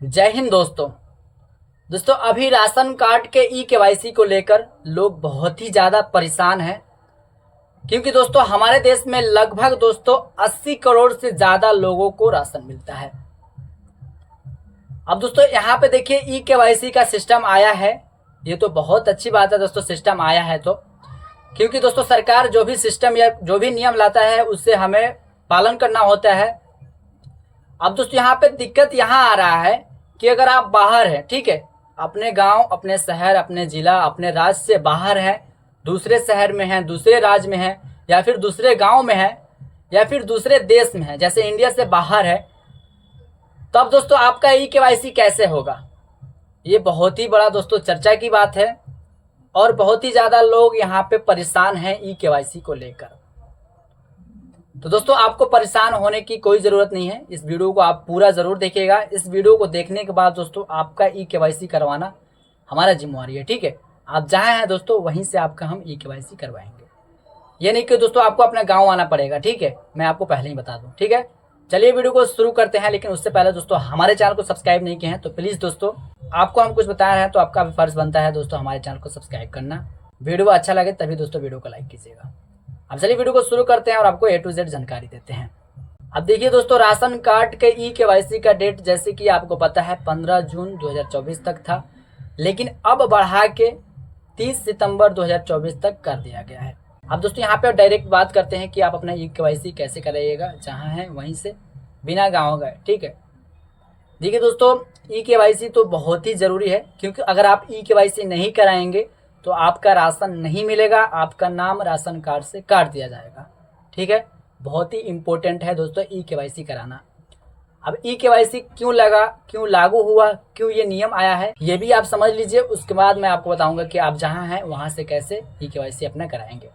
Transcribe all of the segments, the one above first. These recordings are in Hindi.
जय हिंद दोस्तों अभी राशन कार्ड के ई केवाईसी को लेकर लोग बहुत ही ज़्यादा परेशान हैं। क्योंकि दोस्तों हमारे देश में लगभग 80 करोड़ से ज़्यादा लोगों को राशन मिलता है। अब दोस्तों यहाँ पे देखिए ई केवाईसी का सिस्टम आया है, ये तो बहुत अच्छी बात है दोस्तों, सिस्टम आया है तो। क्योंकि दोस्तों सरकार जो भी सिस्टम या जो भी नियम लाता है उससे हमें पालन करना होता है। अब दोस्तों यहाँ पे दिक्कत यहाँ आ रहा है कि अगर आप बाहर हैं, ठीक है, अपने गांव, अपने शहर, अपने जिला, अपने राज्य से बाहर हैं, दूसरे शहर में हैं, दूसरे राज्य में हैं, या फिर दूसरे गांव में हैं, या फिर दूसरे देश में हैं, जैसे इंडिया से बाहर है, तब दोस्तों आपका ई केवाईसी कैसे होगा? ये बहुत ही बड़ा दोस्तों चर्चा की बात है और बहुत ही ज़्यादा लोग यहाँ पे परेशान हैं ई केवाईसी को लेकर। तो दोस्तों आपको परेशान होने की कोई ज़रूरत नहीं है, इस वीडियो को आप पूरा ज़रूर देखिएगा। इस वीडियो को देखने के बाद दोस्तों आपका ई केवाईसी करवाना हमारा जिम्मेवारी है, ठीक है। आप जहाँ हैं दोस्तों वहीं से आपका हम ई केवाईसी करवाएंगे। ये नहीं कि दोस्तों आपको अपना गाँव आना पड़ेगा, ठीक है, मैं आपको पहले ही बता दूँ, ठीक है। चलिए वीडियो को शुरू करते हैं, लेकिन उससे पहले दोस्तों हमारे चैनल को सब्सक्राइब नहीं किए हैं तो प्लीज़ दोस्तों आपको हम कुछ बता रहे हैं तो आपका भी फर्ज बनता है दोस्तों हमारे चैनल को सब्सक्राइब करना। वीडियो अच्छा लगे तभी दोस्तों वीडियो को लाइक कीजिएगा। अब चलिए वीडियो को शुरू करते हैं और आपको A to Z जानकारी देते हैं। अब देखिए दोस्तों राशन कार्ड के ई केवाईसी का डेट जैसे कि आपको पता है 15 जून 2024 तक था, लेकिन अब बढ़ा के 30 सितंबर 2024 तक कर दिया गया है। अब दोस्तों यहाँ पे डायरेक्ट बात करते हैं कि आप अपना ई केवाईसी कैसे कराइएगा, जहाँ हैं वहीं से बिना गाँव गए, ठीक है। देखिए दोस्तों ई केवाईसी तो बहुत ही ज़रूरी है, क्योंकि अगर आप ई केवाईसी नहीं कराएंगे तो आपका राशन नहीं मिलेगा, आपका नाम राशन कार्ड से काट दिया जाएगा, ठीक है। बहुत ही इम्पोर्टेंट है दोस्तों ई केवाईसी कराना। अब ई केवाईसी क्यों लगा, क्यों लागू हुआ, क्यों ये नियम आया है, ये भी आप समझ लीजिए। उसके बाद मैं आपको बताऊंगा कि आप जहां हैं वहां से कैसे ई केवाईसी अपना कराएंगे।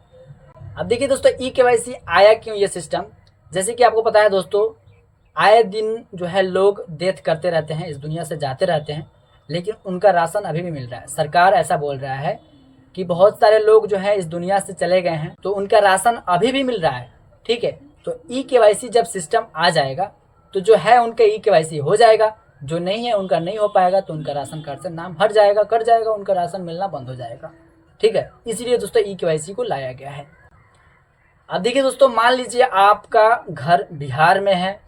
अब देखिए दोस्तों ई केवाईसी आया क्यों ये सिस्टम, जैसे कि आपको पता है दोस्तों आए दिन जो है लोग डेथ करते रहते हैं, इस दुनिया से जाते रहते हैं, लेकिन उनका राशन अभी भी मिल रहा है। सरकार ऐसा बोल रहा है कि बहुत सारे लोग जो है इस दुनिया से चले गए हैं तो उनका राशन अभी भी मिल रहा है, ठीक है। तो ई केवाईसी जब सिस्टम आ जाएगा तो जो है उनका ई केवाईसी हो जाएगा, जो नहीं है उनका नहीं हो पाएगा, तो उनका राशन कार्ड से नाम हट जाएगा, कट जाएगा, उनका राशन मिलना बंद हो जाएगा, ठीक है। इसीलिए दोस्तों ई केवाईसी को लाया गया है। अब देखिए दोस्तों मान लीजिए आपका घर बिहार में है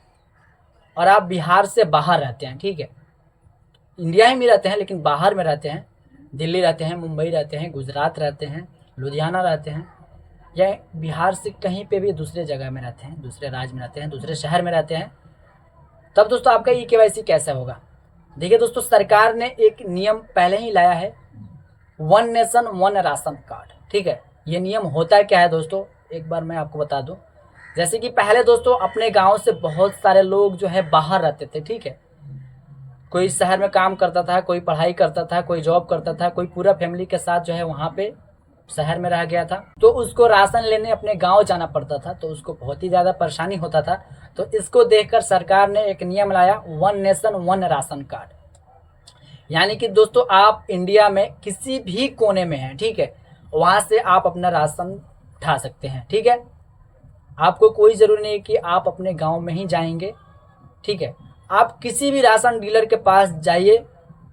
और आप बिहार से बाहर रहते हैं, ठीक है, इंडिया ही में रहते हैं लेकिन बाहर में रहते हैं, दिल्ली रहते हैं, मुंबई रहते हैं, गुजरात रहते हैं, लुधियाना रहते हैं, या बिहार से कहीं पे भी दूसरे जगह में रहते हैं, दूसरे राज्य में रहते हैं, दूसरे शहर में रहते हैं, तब दोस्तों आपका ई केवाईसी कैसे होगा? देखिए दोस्तों सरकार ने एक नियम पहले ही लाया है, one nation one ration card, ठीक है। ये नियम होता क्या है दोस्तों, एक बार मैं आपको बता दूं। जैसे कि पहले दोस्तों अपने गाँव से बहुत सारे लोग जो है बाहर रहते थे, ठीक है, कोई शहर में काम करता था, कोई पढ़ाई करता था, कोई जॉब करता था, कोई पूरा फैमिली के साथ जो है वहाँ पे शहर में रह गया था, तो उसको राशन लेने अपने गांव जाना पड़ता था, तो उसको बहुत ही ज़्यादा परेशानी होता था। तो इसको देखकर सरकार ने एक नियम लाया, one nation one ration card. यानी कि दोस्तों आप इंडिया में किसी भी कोने में हैं, ठीक है, वहाँ से आप अपना राशन उठा सकते हैं, ठीक है। आपको कोई ज़रूरी नहीं कि आप अपने गाँव में ही जाएंगे, ठीक है। आप किसी भी राशन डीलर के पास जाइए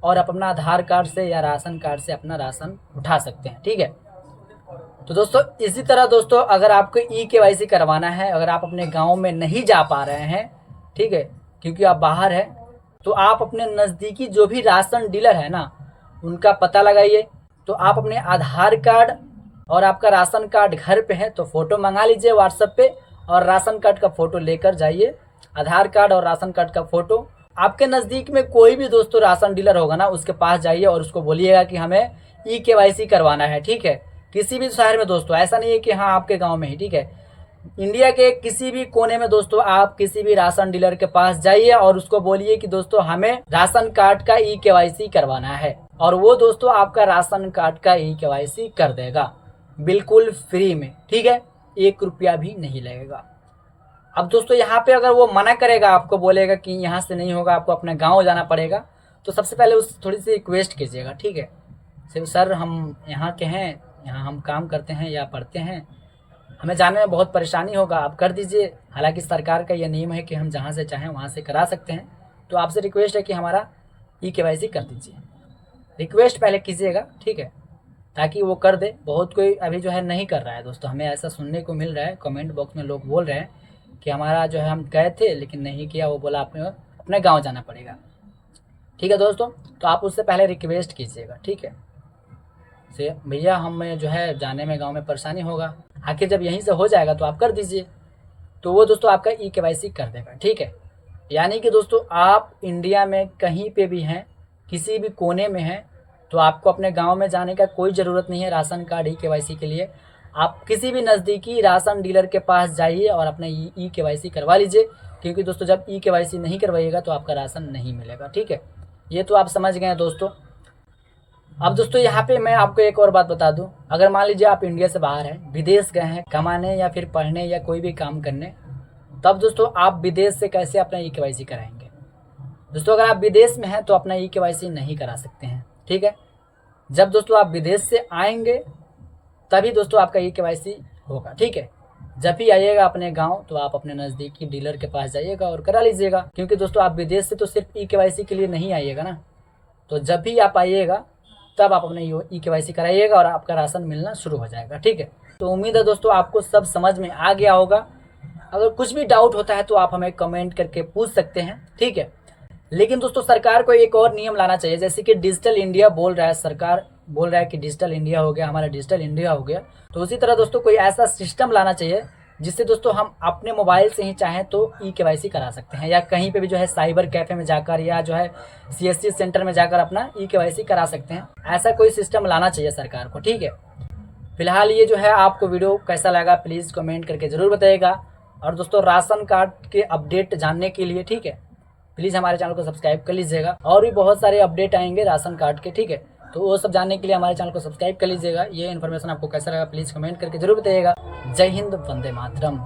और अपना आधार कार्ड से या राशन कार्ड से अपना राशन उठा सकते हैं, ठीक है। तो दोस्तों इसी तरह दोस्तों अगर आपको ई केवाईसी करवाना है, अगर आप अपने गांव में नहीं जा पा रहे हैं, ठीक है, क्योंकि आप बाहर हैं, तो आप अपने नज़दीकी जो भी राशन डीलर है ना उनका पता लगाइए। तो आप अपने आधार कार्ड और आपका राशन कार्ड घर पे है तो फ़ोटो मंगा लीजिए व्हाट्सएप पे, और राशन कार्ड का फ़ोटो लेकर जाइए। आधार कार्ड और राशन कार्ड का फ़ोटो, आपके नज़दीक में कोई भी दोस्तों राशन डीलर होगा ना उसके पास जाइए और उसको बोलिएगा कि हमें ई केवाईसी करवाना है, ठीक है। किसी भी शहर में दोस्तों, ऐसा नहीं है कि हाँ आपके गांव में ही, ठीक है, इंडिया के किसी भी कोने में दोस्तों आप किसी भी राशन डीलर के पास जाइए और उसको बोलिए कि दोस्तों हमें राशन कार्ड का ई केवाईसी करवाना है, और वो दोस्तों आपका राशन कार्ड का ई केवाईसी कर देगा बिल्कुल फ्री में, ठीक है, 1 रुपया भी नहीं लगेगा। अब दोस्तों यहाँ पे अगर वो मना करेगा, आपको बोलेगा कि यहाँ से नहीं होगा, आपको अपने गांव जाना पड़ेगा, तो सबसे पहले उस थोड़ी सी रिक्वेस्ट कीजिएगा, ठीक है। सिर्फ सर हम यहाँ के हैं, यहाँ हम काम करते हैं या पढ़ते हैं, हमें जाने में बहुत परेशानी होगा, आप कर दीजिए। हालांकि सरकार का यह नियम है कि हम जहाँ से चाहें वहाँ से करा सकते हैं, तो आपसे रिक्वेस्ट है कि हमारा ई केवाईसी कर दीजिए। रिक्वेस्ट पहले कीजिएगा, ठीक है, ताकि वो कर दे। बहुत कोई अभी जो है नहीं कर रहा है दोस्तों, हमें ऐसा सुनने को मिल रहा है, कमेंट बॉक्स में लोग बोल रहे हैं कि हमारा जो है हम गए थे लेकिन नहीं किया, वो बोला आपने अपने गाँव जाना पड़ेगा। ठीक है दोस्तों, तो आप उससे पहले रिक्वेस्ट कीजिएगा, ठीक है, से भैया हमें जो है जाने में गाँव में परेशानी होगा। आखिर जब यहीं से हो जाएगा तो आप कर दीजिए, तो वो दोस्तों आपका ई केवाईसी कर देगा, ठीक है। यानी कि दोस्तों आप इंडिया में कहीं पे भी हैं, किसी भी कोने में हैं, तो आपको अपने गांव में जाने का कोई ज़रूरत नहीं है राशन कार्ड ई केवाईसी के लिए। आप किसी भी नज़दीकी राशन डीलर के पास जाइए और अपना ई केवाईसी करवा लीजिए, क्योंकि दोस्तों जब ई केवाईसी नहीं करवाइएगा तो आपका राशन नहीं मिलेगा, ठीक है। ये तो आप समझ गए हैं दोस्तों। अब दोस्तों यहाँ पे मैं आपको एक और बात बता दूं, अगर मान लीजिए आप इंडिया से बाहर हैं, विदेश गए हैं कमाने या फिर पढ़ने या कोई भी काम करने, तब दोस्तों आप विदेश से कैसे अपना ई केवाईसी कराएंगे। दोस्तों अगर आप विदेश में हैं तो अपना ई केवाईसी नहीं करा सकते हैं, ठीक है। जब दोस्तों आप विदेश से आएंगे तभी दोस्तों आपका ई केवाईसी होगा, ठीक है। जब भी आइएगा अपने गांव तो आप अपने नज़दीकी डीलर के पास जाइएगा और करा लीजिएगा, क्योंकि दोस्तों आप विदेश से तो सिर्फ ई केवाईसी के लिए नहीं आइएगा ना। तो जब भी आप आइएगा तब आप अपने ई केवाईसी कराइएगा और आपका राशन मिलना शुरू हो जाएगा, ठीक है। तो उम्मीद है दोस्तों आपको सब समझ में आ गया होगा। अगर कुछ भी डाउट होता है तो आप हमें कमेंट करके पूछ सकते हैं, ठीक है। लेकिन दोस्तों सरकार को एक और नियम लाना चाहिए, जैसे कि डिजिटल इंडिया बोल रहा है, सरकार बोल रहा है कि डिजिटल इंडिया हो गया, हमारा डिजिटल इंडिया हो गया, तो उसी तरह दोस्तों कोई ऐसा सिस्टम लाना चाहिए जिससे दोस्तों हम अपने मोबाइल से ही चाहें तो ई केवाईसी करा सकते हैं, या कहीं पे भी जो है साइबर कैफ़े में जाकर या जो है CSC सेंटर में जाकर अपना ई केवाईसी करा सकते हैं। ऐसा कोई सिस्टम लाना चाहिए सरकार को, ठीक है। फिलहाल ये जो है आपको वीडियो कैसा लगा प्लीज़ कमेंट करके ज़रूर बताइएगा। और दोस्तों राशन कार्ड के अपडेट जानने के लिए, ठीक है, प्लीज़ हमारे चैनल को सब्सक्राइब कर लीजिएगा। और भी बहुत सारे अपडेट आएंगे राशन कार्ड के, ठीक है, तो वो सब जानने के लिए हमारे चैनल को सब्सक्राइब कर लीजिएगा। ये इन्फॉर्मेशन आपको कैसा लगा प्लीज़ कमेंट करके जरूर बताइएगा। जय हिंद, वंदे मातरम।